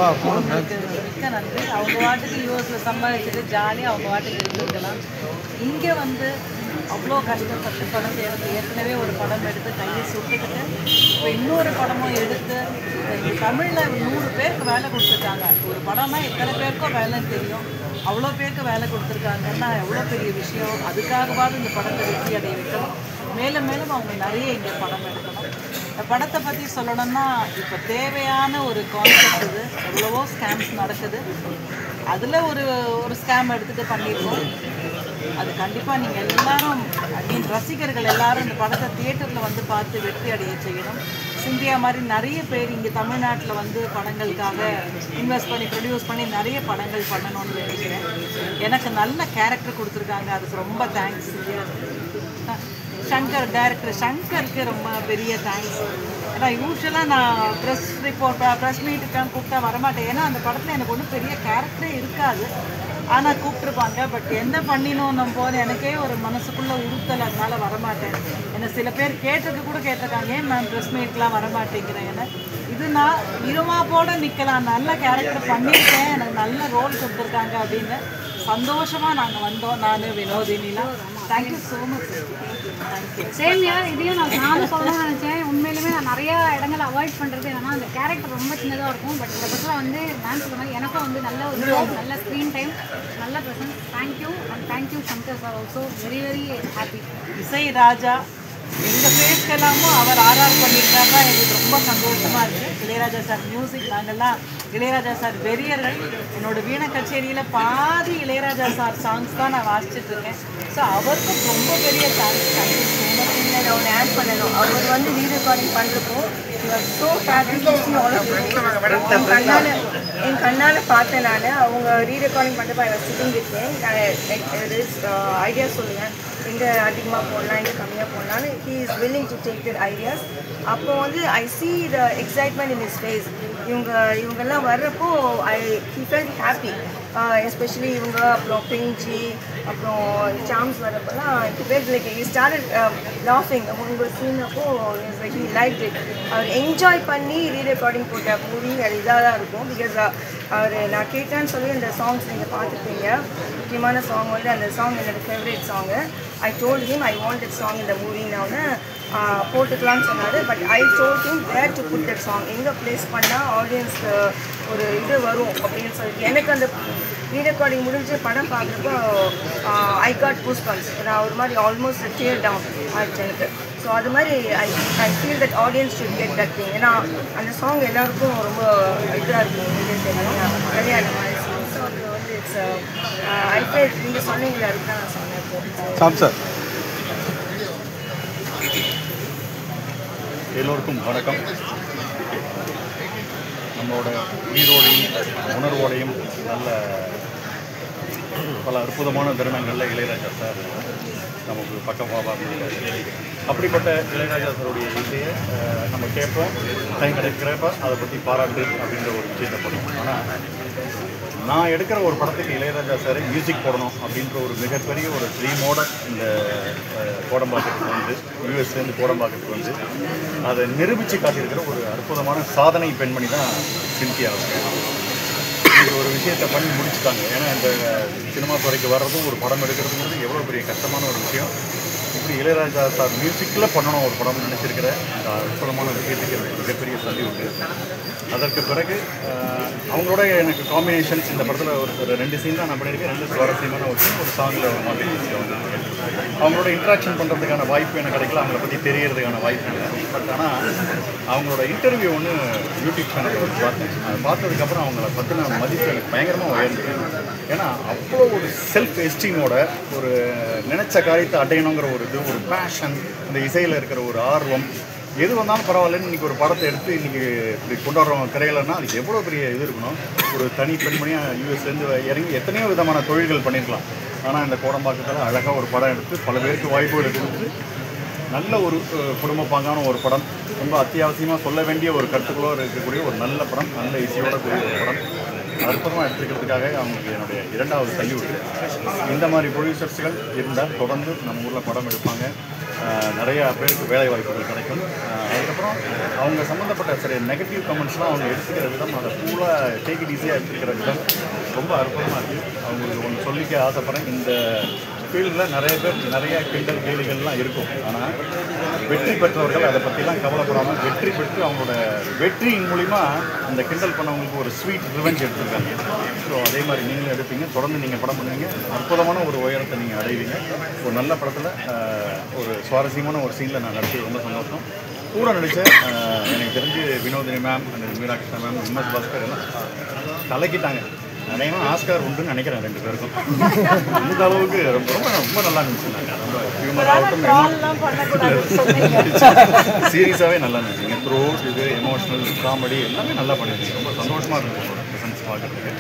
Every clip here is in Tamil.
அவங்களுக்கு மிக்க நன்றி. அவங்க வாட்டுக்கு யூஎஸில் சம்பாதிச்சுட்டு ஜாலியாக அவங்க வாட்டுக்கு இருந்துருக்கலாம். இங்கே வந்து அவ்வளோ கஷ்டப்பட்டு படம் எடுத்து ஏற்கனவே ஒரு படம் எடுத்து கையை சுட்டுக்கிட்டு இப்போ இன்னொரு படமும் எடுத்து தமிழில் 100 பேருக்கு வேலை கொடுத்துருக்காங்க. ஒரு படம்னா எத்தனை பேருக்கோ வேலைன்னு தெரியும். அவ்வளோ பேருக்கு வேலை கொடுத்துருக்காங்கன்னா எவ்வளோ பெரிய விஷயம். அதுக்காகவாவது இந்த படத்தை வெற்றி அடைய வைக்கணும். மேலும் மேலும் அவங்க நிறைய இங்கே படம் எடுக்கணும். இந்த படத்தை பற்றி சொல்லணும்னா இப்போ தேவையான ஒரு கான்செப்ட் இது. எவ்வளவோ ஸ்கேம்ஸ் நடக்குது. அதில் ஒரு ஸ்கேம் எடுத்துகிட்டு பண்ணியிருக்கோம். அது கண்டிப்பாக நீங்கள் எல்லாரும் ரசிகர்கள் எல்லாரும் இந்த படத்தை தியேட்டரில் வந்து பார்த்து வெற்றி அடைய செய்யணும். சிந்தியா மாதிரி நிறைய பேர் இங்கே தமிழ்நாட்டில் வந்து படங்களுக்காக இன்வெஸ்ட் பண்ணி ப்ரொடியூஸ் பண்ணி நிறைய படங்கள் பண்ணணும்னு நினைக்கிறேன். எனக்கு நல்ல கேரக்டர் கொடுத்துருக்காங்க. அதுக்கு ரொம்ப தேங்க்ஸ். சங்கர் டைரக்டர் சங்கருக்கு ரொம்ப பெரிய தேங்க்ஸ். ஏன்னா யூஸ்வலாக நான் ப்ரெஸ் மீட்டுக்கான கூப்பிட்டா வரமாட்டேன். ஏன்னா அந்த படத்தில் எனக்கு ஒன்றும் பெரிய கேரக்டரே இருக்காது. ஆனால் கூப்பிட்ருப்பாங்க. பட் என்ன பண்ணினோம் போது எனக்கே ஒரு மனசுக்குள்ளே உறுத்தல். அதனால வரமாட்டேன். என்னை சில பேர் கேட்டிருக்காங்க, ஏன் மேம் ப்ரெஸ் மீட்லாம் வரமாட்டேங்கிறேன்னு. இது நான் இருமாப்போடு நிற்கலாம். நல்ல கேரக்டர் பண்ணியிருக்கேன். எனக்கு நல்ல ரோல் கொடுத்துருக்காங்க அப்படின்னு சந்தோஷமாக நாங்கள் வந்தோம். நான் வினோதினிலாம் thank you so much. Thank you. Same யார் இதையும் நானும் சொல்லணும்னு நினச்சேன். உண்மையிலுமே நான் நிறையா இடங்களை அவாய்ட் பண்ணுறது என்னன்னா அந்த கேரக்டர் ரொம்ப சின்னதாக இருக்கும். பட் இந்த படத்தில் வந்து மேம் சொல்ற மாதிரி எனக்கும் வந்து நல்ல ஒரு நல்ல ஸ்க்ரீன் டைம், நல்ல presence. Thank you and thank you Shankar sir also. Very very happy. இசை ராஜா எங்கள் பேருக்கெல்லாமும் அவர் ஆர்ஆர் பண்ணியிருக்காருன்னா எங்களுக்கு ரொம்ப சந்தோஷமாக இருக்குது. இளையராஜா சார் மியூசிக் நாங்கள்லாம் இளையராஜா சார் வெறியர்கள். என்னோட வீணை கச்சேரியில் பாதி இளையராஜா சார் சாங்ஸ் தான் நான் வாசிச்சுட்ருக்கேன். ஸோ அவருக்கும் ரொம்ப பெரிய தேங்க்ஸ். Thank you so much. நான் ஒன்று ஆட் பண்ணணும். அவர் வந்து ரீரெக்கார்டிங் பண்ணுறப்போ ஸோ என் கண்ணால் பார்த்தேன். நான் அவங்க ரீரெக்கார்டிங் பண்ணுறப்ப நான் சிட்டிங் இருக்கேன். ஐடியா சொல்லுவேன், எங்கே அதிகமாக போடலாம், எங்கே கம்மியாக போடலான்னு. He is willing to take that ideas. அப்போ வந்து I see the excitement in his face. இவங்கெல்லாம் வர்றப்போ ஹீ ஃபெல்ட் ஹாப்பி. எஸ்பெஷலி இவங்க அப்புறம் பிஞ்சி அப்புறம் சாம்ஸ் வரப்போலாம் லைக் ஹி ஸ்டார்டட் லாஃபிங். உங்கள் சீனப்போ ஹி லைக் இட். அவர் என்ஜாய் பண்ணி ரீரெக்கார்டிங் போட்ட மூவி அது இதாக தான் இருக்கும். பிகாஸ் அவர் நான் கேட்டேன்னு சொல்லி அந்த சாங்ஸ் நீங்கள் பார்த்துருப்பீங்க. முக்கியமான சாங் வந்து அந்த சாங் என்னோட favourite song. I told him I want that song இந்த மூவின்னு போட்டுக்கலான்னு சொன்னார். But I told him where to put that song, எங்கே ப்ளேஸ் பண்ணால் ஆடியன்ஸ்க்கு ஒரு இது வரும் அப்படின்னு சொல்லிட்டு. எனக்கு அந்த ரீரெக்கார்டிங் முடிஞ்சு படம் பார்க்குறப்போ ஐ காட் கூஸ்பம்ப்ஸ். நான் ஒரு மாதிரி ஆல்மோஸ்ட் டியர் டவுன் ஆயிடுச்சு எனக்கு. ஸோ அது மாதிரி I feel that audience should get that thing. ஏன்னா அந்த சாங் எல்லாருக்கும் ரொம்ப இதாக இருக்கும். நிறையா அந்த மாதிரி சாங். ஸோ அது வந்து இட்ஸ் ஐ ஃபீல் நீங்கள் சொன்னீங்களா, அதுக்கு தான் நான் சொன்னேன். சார் எல்லோருக்கும் வணக்கம். நம்மளோட உயிரோடையும் உணர்வோடையும் நல்ல பல அற்புதமான தருணங்களில் இளையராஜா சார் நமக்கு பக்கமாக இருக்காரு. அப்படிப்பட்ட இளையராஜா சாருடைய இசையை நம்ம கேட்போம், டைம் கிடைக்கிறப்ப அதை பற்றி பாராட்டு அப்படின்ற ஒரு விஷயத்தை பண்ணுவோம். ஆனால் நான் எடுக்கிற ஒரு படத்துக்கு இளையராஜா சார் மியூசிக் போடணும் அப்படின்ற ஒரு மிகப்பெரிய ஒரு ட்ரீமோட இந்த கோடம்பாக்கத்துக்கு வந்து யூஎஸ்லேருந்து கோடம்பாக்கத்துக்கு வந்து அதை நிரூபித்து காட்டியிருக்கிற ஒரு அற்புதமான சாதனை பெண்மணி தான் சிந்தியா. இது ஒரு விஷயத்தை பண்ணி முடிச்சுட்டாங்க. ஏன்னா இந்த சினிமா துறைக்கு வர்றதும் ஒரு படம் எடுக்கிறதுங்கிறது எவ்வளோ பெரிய கஷ்டமான ஒரு விஷயம். இப்படி இளையராஜா சார் மியூசிக்கில் பண்ணணும் ஒரு படம் நினச்சிருக்கிற இந்த அற்புதமான விஷயத்துக்கு எனக்கு மிகப்பெரிய சந்தி உண்டு. அதற்கு பிறகு அவங்களோட எனக்கு காம்பினேஷன்ஸ் இந்த படத்தில் ஒரு 2 சீன் தான் நான் பண்ணியிருக்கேன். 2 சுவாரஸ்யமான ஒரு சாங்கில் மாதிரி அவங்களோட இன்ட்ராக்ஷன் பண்ணுறதுக்கான வாய்ப்பு எனக்கு கிடைக்கல. அவங்கள பற்றி தெரியறதுக்கான வாய்ப்பு இல்லை. பட் ஆனால் அவங்களோட இன்டர்வியூ ஒன்று யூடியூப் சேனலில் வந்து பார்த்தேன். அதை பார்த்ததுக்கப்புறம் அவங்கள பற்றின மதிப்பு எனக்கு பயங்கரமாக உயர்ந்தது. ஏன்னா அவ்வளோ ஒரு செல்ஃப் எஸ்டீமோட ஒரு நினச்ச காரியத்தை அடையணுங்கிற ஒரு இது, ஒரு பேஷன், இந்த இசையில் இருக்கிற ஒரு ஆர்வம், எது வந்தாலும் பரவாயில்லன்னு இன்றைக்கி ஒரு படத்தை எடுத்து இன்றைக்கி இப்படி கொண்டாடுறவங்க திரையிலன்னா அதுக்கு எவ்வளோ பெரிய இது இருக்கணும். ஒரு தனி பெண்மணியாக யூஎஸ்லேருந்து இறங்கி எத்தனையோ விதமான தொழில்கள் பண்ணியிருக்கலாம். ஆனால் இந்த கோடம்பாக்கத்தில் அழகாக ஒரு படம் எடுத்து பல பேருக்கு வாய்ப்புகள் கொடுத்து நல்ல ஒரு குடும்ப பாங்கான ஒரு படம், ரொம்ப அத்தியாவசியமாக சொல்ல வேண்டிய ஒரு கருத்துக்களோடு இருக்கக்கூடிய ஒரு நல்ல படம், நல்ல இசையோட கூடிய ஒரு படம் அற்புதமாக எடுத்துக்கிறதுக்காக அவங்களுக்கு என்னுடைய 2வது சல்யூட். இந்த மாதிரி ப்ரொடியூசர்ஸ்கள் இருந்தால் தொடர்ந்து நம்ம ஊரில் படம் எடுப்பாங்க. நிறைய பேருக்கு வேலை வாய்ப்புகள் கிடைக்கும். அதுக்கப்புறம் அவங்க சம்மந்தப்பட்ட சில நெகட்டிவ் கமெண்ட்ஸ்லாம் அவங்க எடுத்துக்கிற விதம், அதை கூலாக டேக் இட் ஈஸியாக எடுத்துக்கிற விதம் ரொம்ப அற்புதமாக இருக்குது. அவங்களுக்கு ஒன்று சொல்லிக்க ஆசைப்பட்றேன், இந்த ஃபீல்டில் நிறைய பேர் நிறைய கிண்டல் கேலிகள்லாம் இருக்கும். ஆனால் வெற்றி பெற்றவர்கள் அதை பற்றிலாம் கவலைப்படாமல் வெற்றி பெற்று அவங்களோட வெற்றியின் மூலிமா அந்த கிண்டல் பண்ணவங்களுக்கு ஒரு ஸ்வீட் ரிவெஞ்ச் எடுத்துருக்காங்க. ஸோ அதே மாதிரி நீங்களும் எடுப்பீங்க, தொடர்ந்து நீங்கள் படம் பண்ணுவீங்க, அற்புதமான ஒரு உயரத்தை நீங்கள் அடைவீங்க. ஒரு நல்ல படத்தில் ஒரு சுவாரஸ்யமான ஒரு சீனில் நான் நடிச்சு ரொம்ப சந்தோஷம். கூட நடித்த எனக்கு தெரிஞ்சு வினோதினி மேம், அந்த மீராகிருஷ்ணா மேம், எம்எஸ் பாஸ்கர் எல்லாம் கலக்கிட்டாங்க. அநேகமாக ஆஸ்கார் உண்டுன்னு நினைக்கிறேன் 2 பேருக்கும். இந்த அளவுக்கு ரொம்ப ரொம்ப ரொம்ப நல்லா இருந்துச்சுனாங்க. ரொம்ப ஹியூமர் ஆகட்டும், சீரியஸாகவே நல்லா இருந்துச்சுங்க. த்ரோட் இது எமோஷனல் காமெடி எல்லாமே நல்லா பண்ணியிருந்தீங்க. ரொம்ப சந்தோஷமாக இருந்துச்சு உங்களோட ப்ரெசன்ஸ் பார்க்குறதுக்கு.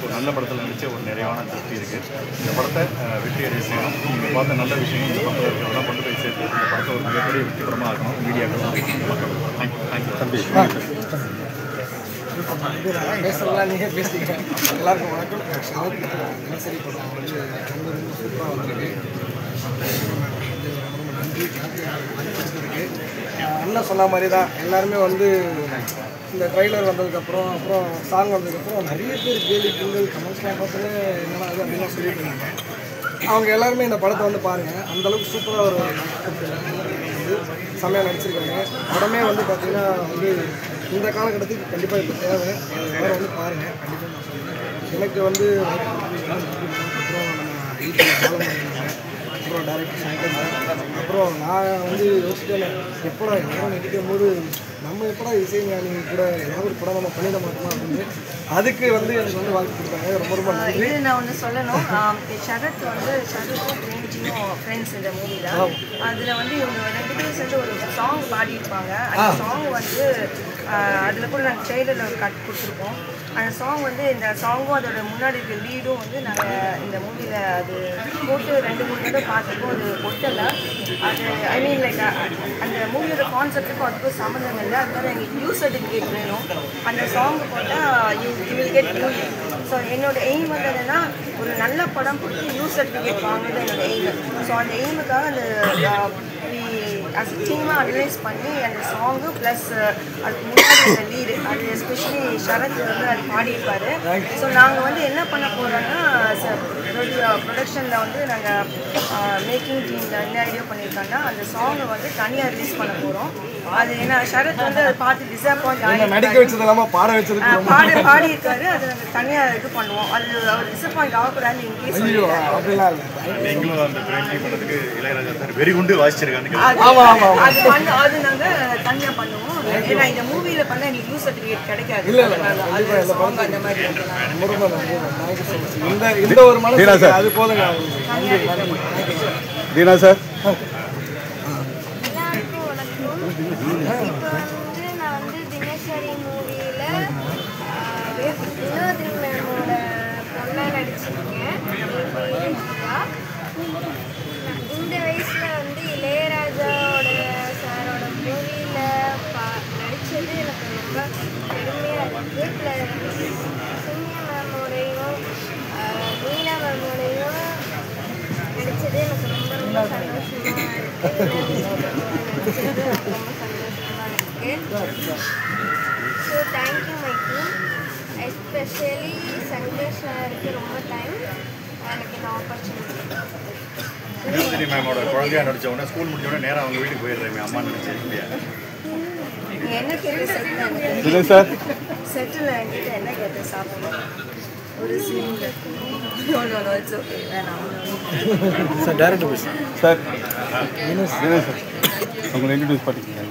ஒரு நல்ல படத்தில் நடித்த ஒரு நிறைவான திருப்தி இருக்குது. இந்த படத்தை வெற்றி அடைய செய்யணும். நீங்கள் பார்த்த நல்ல விஷயம் இந்த படத்தில் இருக்கிறதெல்லாம் கொண்டு போய் சேர்த்து இந்த படத்தை ஒரு மிகப்பெரிய வெற்றிகரமாக இருக்கணும். மீடியாக்கள் மக்கள் தேங்க்யூ தம்பி. பேசலாம், நீங்கள் பேசிக்க. எல்லாருக்கும் வணக்கம். தினசரி படம் வந்து ரொம்ப ரொம்ப சூப்பராக வந்திருக்கு. நன்றி வாய்ப்பு. அண்ணன் சொன்ன மாதிரி தான் எல்லாருமே வந்து இந்த ட்ரைலர் வந்ததுக்கப்புறம் அப்புறம் சாங் வந்ததுக்கப்புறம் நிறைய பேர் கேள்வி கிண்டல் கமெண்ட்ஸ்லாம் பார்த்துல என்னென்னா அது அப்படின்லாம் சொல்லிட்டு இருந்தாங்க. அவங்க எல்லாருமே இந்த படத்தை வந்து பாருங்கள், அந்தளவுக்கு சூப்பராக ஒரு வந்து செம்மையாக நடிச்சிருக்காங்க. படமே வந்து பார்த்திங்கன்னா வந்து இந்த காலகட்டத்துக்கு கண்டிப்பாக இப்போ தேவை. எல்லாரும் வந்து பாருங்கள், கண்டிப்பாக நான் சொல்லுவேன். எனக்கு வந்து அப்புறம் நம்ம வீட்டில் அப்புறம் டேரக்டர் சங்கர் சார், அப்புறம் நான் வந்து யோசிச்சுட்டேன் எப்படா எல்லாரும் நடிக்கும் போது நம்ம எப்படா இசைஞானி கூட ஏதாவது ஒரு படம் நம்ம பண்ணிட மாட்டோமா அப்படின்னு. அதுக்கு வந்து எனக்கு வந்து வாழ்க்கை கொடுத்தாங்க. ரொம்ப ரொம்ப நன்றி. இது நான் ஒன்று சொல்லணும். ஷரத் வந்து ஷரத்தும் பிரேம்ஜியும் ஃப்ரெண்ட்ஸ் இந்த மூவியில். அதில் வந்து இவங்க 2 பேரும் சேர்ந்து ஒரு சாங் பாடியிருப்பாங்க. அந்த சாங் வந்து அதில் கூட நாங்கள் ட்ரெய்லரில் ஒரு கட் கொடுத்துருப்போம். அந்த சாங் வந்து இந்த சாங்கும் அதோட முன்னாடி இருக்க லீடும் வந்து நாங்கள் இந்த மூவியில் அது போட்டு 2-3 தடவை பார்த்துருக்கோம். அது ஒட்டலை. அது ஐ மீன் லைக் அந்த மூவியோட கான்செப்ட்டுக்கும் அதுக்கும் சம்மந்தம் இல்லை. அதனால எங்களுக்கு யூ சர்டிஃபிகேட் வேணும். அந்த சாங் போட்டால் you will get movie. So என்னோட எய்ம் வந்து என்னென்னா ஒரு நல்ல படம் கொடுத்து யூ சர்டிஃபிகேட் வாங்குறது என்னோட எய்ம். ஸோ அந்த எய்முக்காக அந்த as a டீமாக அட்வைஸ் பண்ணி அந்த சாங்கு ப்ளஸ் அதுக்கு முன்னாடி அந்த லீடு அது எஸ்பெஷலி ஷரத் வந்து அது பாடியிருப்பார். ஸோ நாங்கள் வந்து என்ன பண்ண போகிறோன்னா ப்ரொடக்ஷனில் வந்து நாங்கள் மேக்கிங் டீமில் என்ன ஐடியா பண்ணியிருக்காங்கன்னா அந்த சாங்கை வந்து தனியாக ரிலீஸ் பண்ண போகிறோம். அது ஏன்னா ஷரத் வந்து அதை பார்த்து டிசப்பாயிண்ட் நடிக்க வச்சது இல்லாமல் பாட வச்சது பாடியிருக்காரு. அது நாங்கள் தனியாக இது பண்ணுவோம். அது அவர் டிசப்பாயிண்ட் ஆகக்கூடாதுன்னு இன்கேஸ் அப்படிலாம் இல்லை. நீங்களும் அந்த பிரேம்ஜி படத்துக்கு இளையராஜா சார் வெரி குண்டு வாசிச்சிருக்காங்க. அது நாங்கள் தனியாக பண்ணுவோம். ஏன்னா இந்த மூவியில் பண்ண எனக்கு யூ சர்டிஃபிகேட் கிடைக்காது. அந்த மாதிரி இந்த ஒரு மனசு அது போதுங்க. தீனா சார் எல்லாருக்கும் வணக்கம். இப்போ வந்து நான் வந்து தினசரி மூவியில் வினோதினி மேமோட பொண்ணாக நடிச்சிருக்கேன். இந்த வயசில் வந்து இளையராஜாவோட சாரோட மூவியில் நடித்தது எனக்கு ரொம்ப பெருமையாக இருக்குது. சின்ன மேமோடையும் மீனா மேமோடையும் நடித்தது எனக்கு ரொம்ப ரொம்ப சந்தோஷமாக இருக்குது. ரொம்ப சந்தோஷமாக இருக்குது. So thank you my team, especially Shankar சாருக்கு ரொம்ப தேங்க்ஸ் எனக்கு இந்த ஆப்பர்ச்சுனிட்டி. வினோதினி மேமோட குழந்தையா நடிச்ச உடனே ஸ்கூல் முடிஞ்ச உடனே நேராக அவங்க வீட்டுக்கு போயிடுறேன். அம்மா நினைச்சேன் என்ன கேட்டு செட்டில் என்கிட்ட என்ன கேட்டு சாப்பிடணும் ஒரு scene sir director sir sir உங்களை இன்ட்ரடியூஸ் பண்ணிக்கிறீங்க.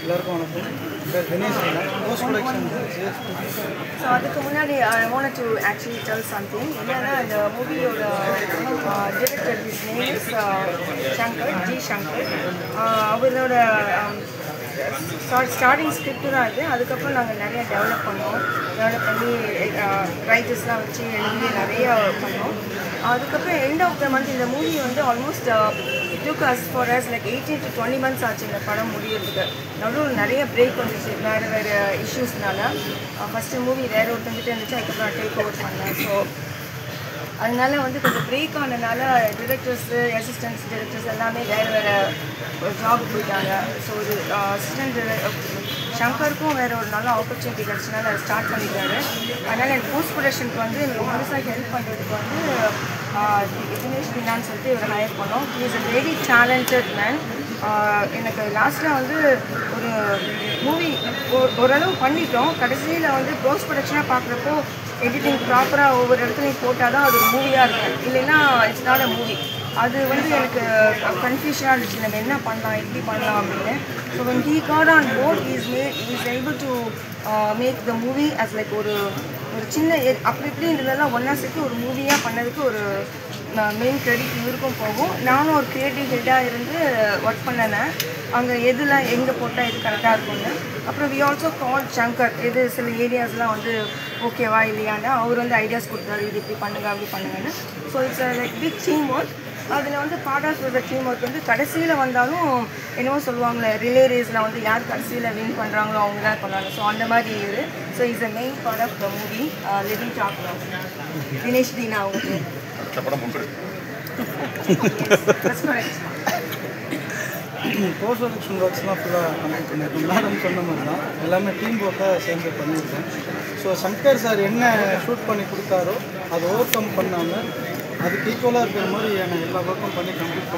எல்லாருக்கும் வணக்கம். Dinesh post production. ஸோ அதுக்கு முன்னாடி I want to actually tell something. என்னன்னா இந்த மூவியோட director his name is Shankar, G Shankar. அவரோட ஸ்டார்டிங் ஸ்கிரிப்ட் தான் இது. அதுக்கப்புறம் நாங்கள் நிறைய டெவலப் பண்ணோம். டெவலப் பண்ணி ரைட்டர்ஸ்லாம் வச்சு எழுதி நிறைய பண்ணோம். அதுக்கப்புறம் எண்ட் ஆஃப் த மந்த் இந்த மூவி வந்து almost took us for us like 18 to 20 months ஆச்சு இந்த படம் முடியறதுக்கு. நடுவில் நிறைய பிரேக் வந்துச்சு வேறு இஷ்யூஸ்னால. ஃபஸ்ட்டு மூவி வேறு ஒருத்தங்கிட்ட இருந்துச்சு, அதுக்கப்புறம் டேக் ஓவர் பண்ணேன். ஸோ அதனால வந்து கொஞ்சம் பிரேக் ஆனதுனால டிரெக்டர்ஸு அசிஸ்டன்ட்ஸ் டிரெக்டர்ஸ் எல்லாமே வேறு ஜாப் போயிட்டாங்க. ஸோ ஒரு அசிஸ்டன்ட் ஷங்கருக்கும் வேறு ஒரு நல்ல ஆப்பர்ச்சுனிட்டி கிடச்சினால அதை ஸ்டார்ட் பண்ணிட்டாரு. அதனால் எனக்கு போஸ்ட் ப்ரொடக்ஷனுக்கு வந்து எனக்கு முழுசாக ஹெல்ப் பண்ணுறதுக்கு வந்து தினேஷ் தினான்னு சொல்லிட்டு இவர் ஹையர் பண்ணோம். He is a very talented man. எனக்கு லாஸ்ட்டில் வந்து ஒரு மூவி ஓரளவு பண்ணிட்டோம். கடைசியில் வந்து போஸ்ட் ப்ரொடக்ஷனாக பார்க்குறப்போ எடிட்டிங் ப்ராப்பராக ஒவ்வொரு இடத்துலையும் போட்டால் தான் அது ஒரு மூவியாக இருக்கும், இல்லைன்னா இட்ஸ் நாட் அ மூவி. அது வந்து எனக்கு கன்ஃபியூஷனாக இருந்துச்சு, நம்ம என்ன பண்ணலாம் எப்படி பண்ணலாம் அப்படின்னு. So when he got on board he is able to make the movie as like ஒரு சின்ன அப்படி இப்படி இருந்ததெல்லாம் ஒன்றா சேர்த்து ஒரு மூவியாக பண்ணதுக்கு ஒரு மெயின் கிரெடிட் இவருக்கும் போகும். நானும் ஒரு க்ரியேட்டிவ் ஹெட்டாக இருந்து ஒர்க் பண்ணினேன், அங்கே எதுலாம் எங்கே போட்டால் எது கரெக்டாக இருக்கும்னு. அப்புறம் வி ஆல்சோ கால் சங்கர், எது சில ஏரியாஸ்லாம் வந்து ஓகேவா இல்லையான்னு அவர் வந்து ஐடியாஸ் கொடுத்தாரு, இது இப்படி பண்ணுங்க அப்படி பண்ணுங்கன்னு. So it's like big teamwork. அதில் வந்து part of the teamwork வந்து கடைசியில் வந்தாலும் என்னவோ சொல்லுவாங்களே ரிலே ரேஸில் வந்து யார் கடைசியில் வின் பண்ணுறாங்களோ அவங்க தான் பண்ணுவாங்க. ஸோ அந்த மாதிரி இது. So it's a main part of the movie. Living talk Dinesh Deena அவங்களுக்கு போஸ்ட் ப்ரொடக்ஷன் ஒர்க்ஸ்லாம் ஃபுல்லாக கம்ப்ளீட் பண்ணியிருக்கோம். மேடம் சொன்ன மாதிரி தான் எல்லாமே டீம் ஒர்க்காக சேர்ந்து பண்ணியிருக்கேன். ஸோ சங்கர் சார் என்ன ஷூட் பண்ணி கொடுத்தாரோ அதை ஓவர் கம் பண்ணாமல் அதுக்கு ஈக்குவலாக இருக்கிற மாதிரி நான் எல்லா ஒர்க்கும் பண்ணி கம்ப்ளீட்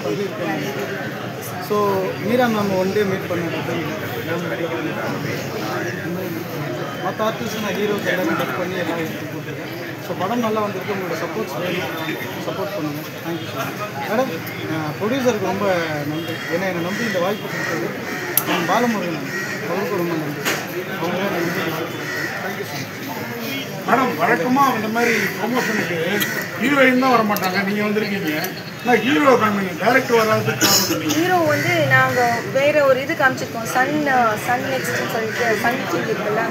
பண்ணியிருக்கேன். So Meera ma'am one day meet பண்ணுறது மற்ற ஆர்டிஸ்ட் நான் ஹீரோஸ் எல்லாமே டச் பண்ணி எல்லாம் எடுத்து கொடுத்துருக்கேன். ஸோ படம் நல்லா வந்திருக்கு. உங்களோட சப்போர்ட்ஸ் வேணும், சப்போர்ட் பண்ணுங்கள். Thank you so much madam. ப்ரொடியூசருக்கு ரொம்ப நன்றி, ஏன்னா என்னை நம்பி இந்த வாய்ப்பு கொடுத்தது. நான் பாலமுருகன் அவருக்கு ரொம்ப நன்றி. அவங்களே நன்றி. Thank you so much madam. வழக்கமாக இந்த மாதிரி ப்ரொமோஷனுக்கு ஹீரோயின் தான் வர மாட்டாங்க, நீங்கள் வந்திருக்கீங்க. நான் ஹீரோ காமிங்க, டேரக்டர் வராதுக்கு ஹீரோ வந்து நாங்கள் வேறு ஒரு இது காமிச்சிருக்கோம், சன் நெக்ஸ்ட்னு சொல்லிட்டு சன் டிவி இருக்குல்ல,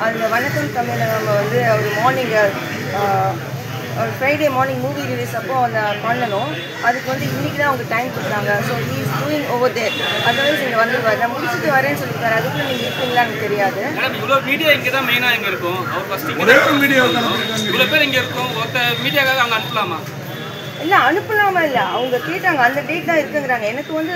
அதில் வணக்கம் தமிழில் நம்ம வந்து ஒரு மார்னிங் ஒரு ஃப்ரைடே மார்னிங் மூவி ரிலீஸ் அப்போ அந்த பண்ணணும். அதுக்கு வந்து இன்றைக்கி தான் அவங்க டைம் கொடுத்தாங்க. So he is doing over there. Otherwise இங்கே வந்துடுவார். நான் முடிச்சுட்டு வரேன்னு சொல்லியிருக்காரு. அதுக்குள்ளே நீங்கள் இருப்பீங்களான்னு எனக்கு தெரியாது. இவ்வளோ மீடியா இங்கே தான் மெயினாக இங்கே இருக்கும். அவர் ஃபஸ்ட்டு மீடியா இவ்வளோ பேர் இங்கே இருக்கும். ஒருத்த மீடியாக்காக அங்கே அனுப்பலாமா? இல்லை அனுப்பலாமா இல்லை, அவங்க கேட்டாங்க அந்த டேட் தான் இருக்குங்கிறாங்க. எனக்கு வந்து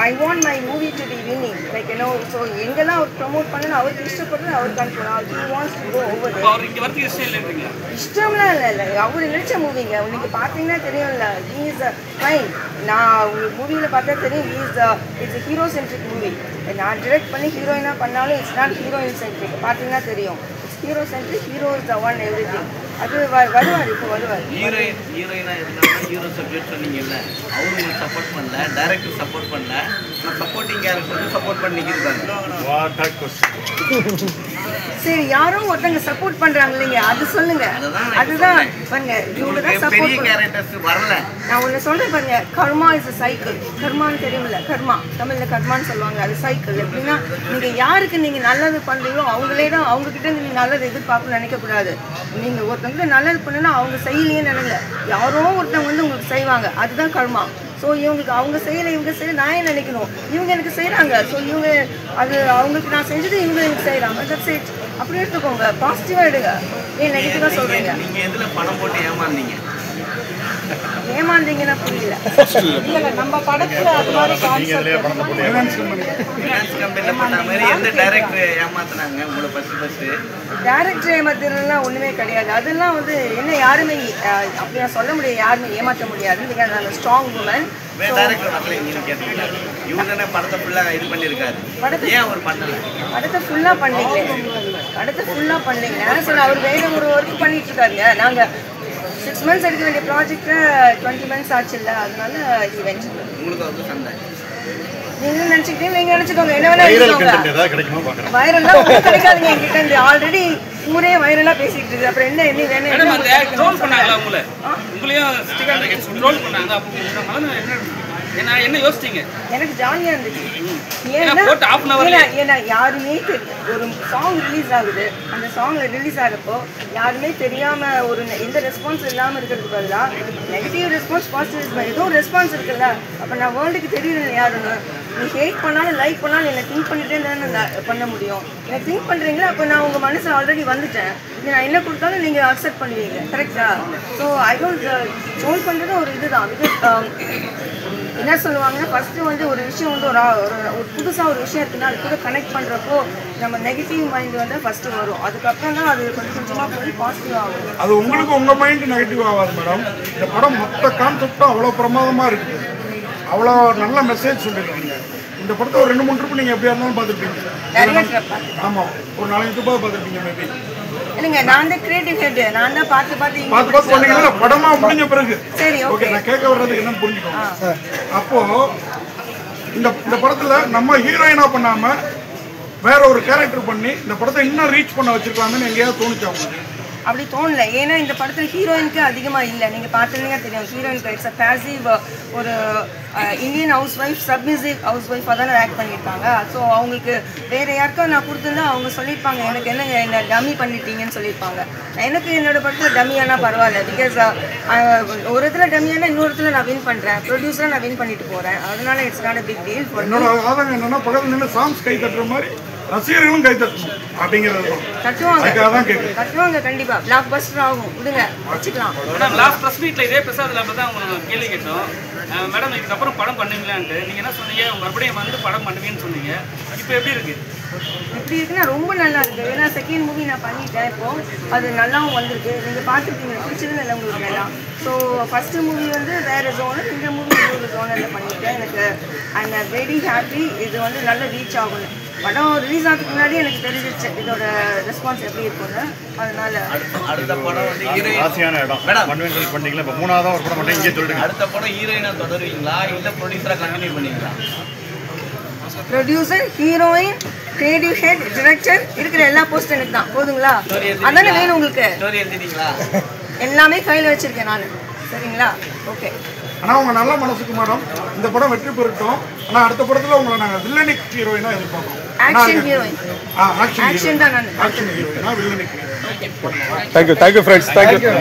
I want my movie to be winning like you know. So எங்கெல்லாம் அவர் ப்ரமோட் பண்ணணும் அவருக்கு இஷ்டப்படுறது அவருக்கு அனுப்பலாம். He wants to go over there. அவர் இங்கே வரதுக்கு இஷ்டம் இல்லைன்றீங்க? இஷ்டம்லாம் இல்லை, அவர் நினச்ச மூவிங்க. இன்னைக்கு பார்த்தீங்கன்னா தெரியும்ல, ஹீ இஸ் ஃபைன். நான் உங்களுக்கு மூவியில் பார்த்தா தெரியும், it's a hero centric movie. நான் டிரெக்ட் பண்ணி ஹீரோயினாக பண்ணாலும் இட்ஸ் நாட் ஹீரோயின் சென்ட்ரிக். பார்த்தீங்கன்னா தெரியும், it's hero centric. Hero is the one everything. அது வருவார், இப்போ வருவார். ஹீரோயினாக இருந்தாலும் ஹீரோ சப்ஜெக்ட் சொன்னீங்கல்ல, அவரு உங்களுக்கு சப்போர்ட் பண்ணல, டைரக்டர் சப்போர்ட் பண்ணல, நான் சப்போர்ட்டிங் கேரக்டருக்கு சப்போர்ட் பண்ணி நிற்கிறாங்க. சரி, யாரும் ஒருத்தங்க சப்போர்ட் பண்றாங்க இல்லைங்க, அது சொல்லுங்க. அதுதான் பாருங்க, இவங்க தான் சப்போர்ட் கேரக்டர்ஸ் வரல. நான் ஒன்று சொல்றேன் பாருங்க, கர்மா இஸ் அ சைக்கிள். கர்மான்னு தெரியுமில்ல, கர்மா தமிழ்ல கர்மான்னு சொல்லுவாங்க. அது சைக்கிள். எப்படின்னா நீங்க யாருக்கு நீங்க நல்லது பண்றீங்களோ அவங்களே தான் அவங்க கிட்ட நீங்க நல்லது எதிர்பார்க்கணும்னு நினைக்கக்கூடாது. நீங்க ஒருத்தவங்க நல்லது பண்ணுன்னா அவங்க செய்யலையே நினைங்க, யாரோ ஒருத்தவங்க வந்து உங்களுக்கு செய்வாங்க. அதுதான் கர்மா. ஸோ இவங்களுக்கு அவங்க செய்யலை, இவங்க செய்ய நான் ஏன் நினைக்கணும், இவங்க எனக்கு செய்கிறாங்க. ஸோ இவங்க அது அவங்களுக்கு நான் செஞ்சது இவங்க எனக்கு செய்கிறாங்க. That's it. அப்படி எடுத்துக்கோங்க, பாசிட்டிவாக எடுங்க. ஏன் நெகட்டிவாக சொல்கிறீங்க? நீங்கள் எதில் பணம் போட்டு ஏமாந்தீங்க? ஏமாந்தீங்கன்னா புரியல. இல்லை நம்ம படத்தில் அது மாதிரி ஃபினான்ஸ் கம்பெனியில் பண்ண மாதிரி எந்த டைரக்டர் ஏமாத்தினாங்க உங்களை ஃபஸ்ட்டு? டைரக்டர் ஏமாத்துறதுலாம் ஒன்றுமே கிடையாது. அதெல்லாம் வந்து என்ன யாருமே அப்படி நான் சொல்ல முடியாது, யாருமே ஏமாற்ற முடியாது. பிகாஸ் நான் ஸ்ட்ராங் உமன். டைரக்டர் வரல நீங்கள் கேட்டீங்களா? இவங்க தானே படத்தை ஃபுல்லாக இது பண்ணியிருக்காரு, ஏன் அவர் பண்ணலை? படத்தை ஃபுல்லாக பண்ணீங்களே, படத்தை ஃபுல்லாக பண்ணீங்க. ஸோ அவர் வேறு ஒரு ஒர்க் பண்ணிட்டு இருக்காருங்க. நாங்கள் 6 months எடுக்க வேண்டிய ப்ராஜெக்டை 20 months ஆச்சு இல்லை, அதனால ஈவெண்ட் உங்களுக்கு வந்து சண்டை. நீங்களும் நினச்சிக்கிட்டீங்க, நீங்கள் நினச்சிக்கோங்க, என்ன வேணா நினச்சிக்கோங்க. வைரல்லாம் ஒன்றும் கிடைக்காதுங்க எங்கிட்ட இருந்து. ஆல்ரெடி ஊரே வைரலாக பேசிக்கிட்டு இருக்குது. அப்புறம் என்ன என்ன வேணும்? ட்ரோல் பண்ணாங்களா உங்களையும் ட்ரோல் பண்ணாங்க? அப்போ என்ன யோசிச்சிங்க? எனக்கு ஜாலியாக இருந்துச்சு. ஏன்னா யாருமே ஒரு சாங் ரிலீஸ் ஆகுது, அந்த சாங் ரிலீஸ் ஆகிறப்போ யாருமே தெரியாமல் ஒரு எந்த ரெஸ்பான்ஸ் இல்லாமல் இருக்கிறதுக்கு பதிலாக நெகட்டிவ் ரெஸ்பான்ஸ், பாசிட்டிவ் ஏதோ ரெஸ்பான்ஸ் இருக்குல்ல. அப்போ நான் வேர்ல்டுக்கு தெரியல யாருன்னு. நீ ஹேட் பண்ணாலும் லைக் பண்ணாலும் என்னை திங்க் பண்ணிட்டே தானே பண்ண முடியும். எனக்கு திங்க் பண்ணுறீங்களா, அப்போ நான் உங்கள் மனசு ஆல்ரெடி வந்துட்டேன். நான் என்ன கொடுத்தாலும் நீங்கள் அக்செப்ட் பண்ணுவீங்க, கரெக்டா? ஸோ ஐ டோன்ட் ட்ரோல் பண்ணுறது ஒரு இதுதான். என்ன சொல்லுவாங்கன்னா ஃபஸ்ட்டு வந்து ஒரு விஷயம் வந்து ஒரு புதுசாக ஒரு விஷயம் இருக்குன்னா அது கூட கனெக்ட் பண்ணுறப்போ நம்ம நெகட்டிவ் மைண்ட் வந்து ஃபஸ்ட்டு வரும். அதுக்கப்புறம் தான் அது கொஞ்சம் கொஞ்சமாக போய் பாசிட்டிவ் ஆகும். அது உங்களுக்கு உங்கள் மைண்டு நெகட்டிவ் ஆகாது மேடம். இந்த படம் மொத்த கான்செப்டும் அவ்வளோ பிரமாதமாக இருக்குது. அவ்வளோ நல்ல மெசேஜ் சொல்லியிருக்கீங்க. இந்த படத்தை ஒரு 2-3 ட்ரிப் நீங்கள் எப்படியா இருந்தாலும் பார்த்துருப்பீங்க. ஆமாம், ஒரு 4 ட்ரிப்பாக பார்த்துருப்பீங்க மேபி. இல்லைங்க, நான் தான் கிரியேட்டிவ் ஹெட். நான் தான் பார்த்து போனீங்கன்னா படமாக முடிஞ்ச பிறகு சரி ஓகே நான் கேட்க வர்றதுக்கு என்னன்னு புரிஞ்சுக்கோங்க. அப்போது இந்த படத்தில் நம்ம ஹீரோயினாக பண்ணாமல் வேற ஒரு கேரக்டர் பண்ணி இந்த படத்தை இன்னும் ரீச் பண்ண வச்சிருக்கலாம்னு எங்கேயாவது தோணுச்சு அவங்களுக்கு? அப்படி தோணல. ஏன்னா இந்த படத்தில் ஹீரோயினுக்கு அதிகமாக இல்லை. நீங்கள் பார்த்துருந்தீங்க தெரியும். ஹீரோயினுக்கு இட்ஸ் அ பேசிவ் ஒரு Indian house wife, submissive house ஒய்ஃபாக தானே ஆக்ட் பண்ணியிருக்காங்க. ஸோ அவங்களுக்கு வேறு யாருக்கும் நான் கொடுத்துருந்தா அவங்க சொல்லியிருப்பாங்க எனக்கு என்னங்க என்ன டம்மி பண்ணிட்டீங்கன்னு சொல்லியிருப்பாங்க. எனக்கு என்னோட படத்தில் டம்மியானா பரவாயில்ல. பிகாஸ் ஒரு இடத்துல டம்மியானா இன்னொரு இடத்துல நான் வின் பண்ணுறேன். ப்ரொடியூசராக நான் வின் பண்ணிட்டு போகிறேன். அதனால it's not a big deal. என்னோட ஆதங்கம் என்னன்னா பக்கத்தில் நின்று சாங்ஸ் கை தட்டுற மாதிரி ரசிகர்களும் கை தட்டணும் அப்படிங்கிறது கட்டுவாங்க. கண்டிப்பா பிளாக் பஸ்டர் ஆகும். விடுங்க, வச்சுக்கலாம். மேடம் லாஸ்ட் ப்ரெஸ் மீட்ல இதே பிரசாத்ல தான் உங்களுக்கு கேள்வி கேட்டோம். மேடம் இதுக்கப்புறம் படம் பண்ணுவீங்களான்ட்டு நீங்கள் என்ன சொன்னீங்க? மறுபடியும் வந்து படம் பண்ணுவீங்கன்னு சொன்னீங்க. இப்போ எப்படி இருக்கு? எப்படி இருக்குன்னா ரொம்ப நல்லா இருக்குது. ஏன்னா செகண்ட் மூவி நான் பண்ணிட்டேன். இப்போது அது நல்லாவும் வந்திருக்கு. நீங்கள் பார்த்துருக்கீங்க, பிடிச்சதுன்னு உங்களுக்கு எல்லாம். ஸோ ஃபஸ்ட்டு மூவி வந்து வேறு ஜோனு, இந்த மூவி ஒரு ஜோனில் பண்ணிட்டேன். எனக்கு ஐ எம் வெரி ஹாப்பி. இது வந்து நல்ல ரீச் ஆகும். படம் ரிலீஸ் ஆகிறதுக்கு முன்னாடி எனக்கு தெரிஞ்சிருச்சு இதோட ரெஸ்பான்ஸ் எப்படி இருக்கும்னு. அதனால அடுத்த படம் வந்து ஹீரோயின் ஆசையான இடம் மேடம் கன்வென்ஷன் பண்ணீங்களா? இப்போ 3ஆவதா ஒரு படம் மட்டும் இங்கே சொல்லிடுங்க. அடுத்த படம் ஹீரோயினா தொடருவீங்களா இல்லை ப்ரொடியூசராக கண்டினியூ பண்ணுவீங்களா? Producer, heroine, creative head, director இருக்கிற எல்லா போஸ்ட் எனக்கு தான். போதுங்களா? அதானே வேணும் உங்களுக்கு? ஸ்டோரி எழுதிட்டீங்களா? எல்லாமே கையில் வச்சிருக்கேன் நான். சரிங்களா? ஓகே. ஆனால் உங்கள் நல்ல மனசுக்கு மேடம் இந்த படம் வெற்றி பெறட்டும். ஆனால் அடுத்த படத்தில் உங்களை நாங்கள் வில்லனிக் ஹீரோயினாக எதிர்பார்க்கோம். Action heroine. ஆக்ஷன் தான் நான். ஆக்ஷன் ஹீரோயினா வில்லனிக். Thank you friends. தேங்க்யூ.